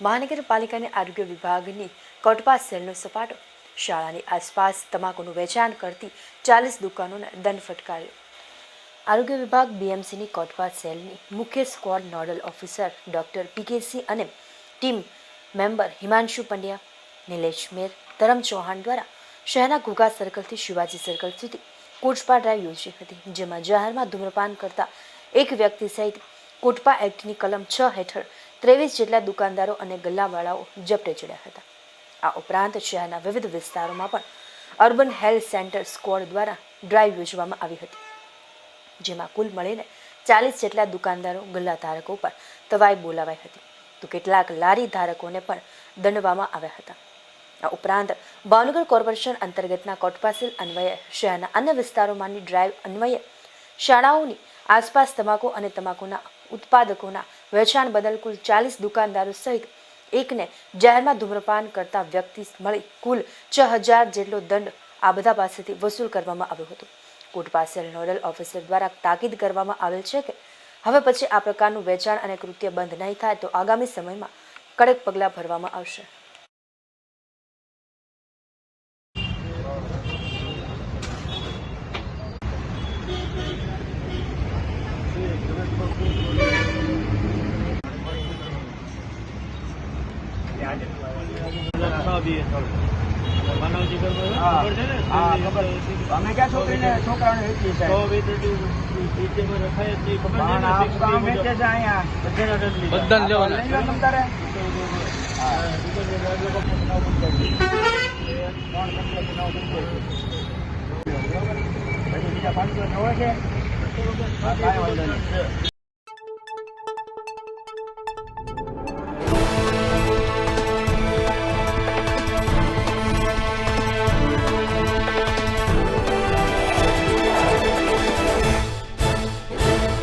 મહાનગરપાલિકાની આરોગ્ય વિભાગની કોટપા સેલનો સપાટો, શાળાની આસપાસ તમાકુનું વેચાણ કરતી 40 દુકાનોને દંડ ફટકાર્યો. આરોગ્ય વિભાગ બીએમસીની કોટપા સેલની મુખ્ય સ્ક્વોડ નોડલ ઓફિસર ડોક્ટર પીકેસી અને ટીમ મેમ્બર હિમાંશુ પંડ્યા, નિલેશ મેર, ધરમ ચૌહાણ દ્વારા શહેરના ઘોઘા સર્કલથી શિવાજી સર્કલ સુધી કોટપા ડ્રાઈવ યોજી હતી, જેમાં જાહેરમાં ધૂમ્રપાન કરતા એક વ્યક્તિ સહિત કોટપા એક્ટની કલમ 6 હેઠળ 23 જેટલા દુકાનદારો અને ગલ્લાવાળાઓ ઝપટે ચડ્યા હતા. આ ઉપરાંત શહેરના વિવિધ વિસ્તારોમાં પણ અર્બન હેલ્થ સેન્ટર સ્ક્વોડ દ્વારા ડ્રાઈવ યોજવામાં આવી હતી, જેમાં કુલ મળીને 40 જેટલા દુકાનદારો ગલ્લા ધારકો પર તવાઈ બોલાવાઈ હતી, તો કેટલાક લારી ધારકોને પણ દંડવામાં આવ્યા હતા. આ ઉપરાંત ભાવનગર કોર્પોરેશન અંતર્ગતના કોટપા સેલ અન્વયે શહેરના અન્ય વિસ્તારોમાંની ડ્રાઈવ અન્વયે શાળાઓની આસપાસ તમાકુ અને તમાકુના ઉત્પાદકોના વેચાણ બદલ કુલ 40 દુકાનદારો સહિત એકને જાહેરમાં ધૂમ્રપાન કરતા વ્યક્તિ મળી કુલ 6000 જેટલો દંડ આ બધા પાસેથી વસૂલ કરવામાં આવ્યો હતો. કોટપા સેલ નોડલ ઓફિસર દ્વારા તાકીદ કરવામાં આવેલ છે કે હવે પછી આ પ્રકારનું વેચાણ અને કૃત્ય બંધ નહીં થાય તો આગામી સમયમાં કડક પગલાં ભરવામાં આવશે. અમે ક્યાં છોકરાને વેચીએ છે? અહીંયા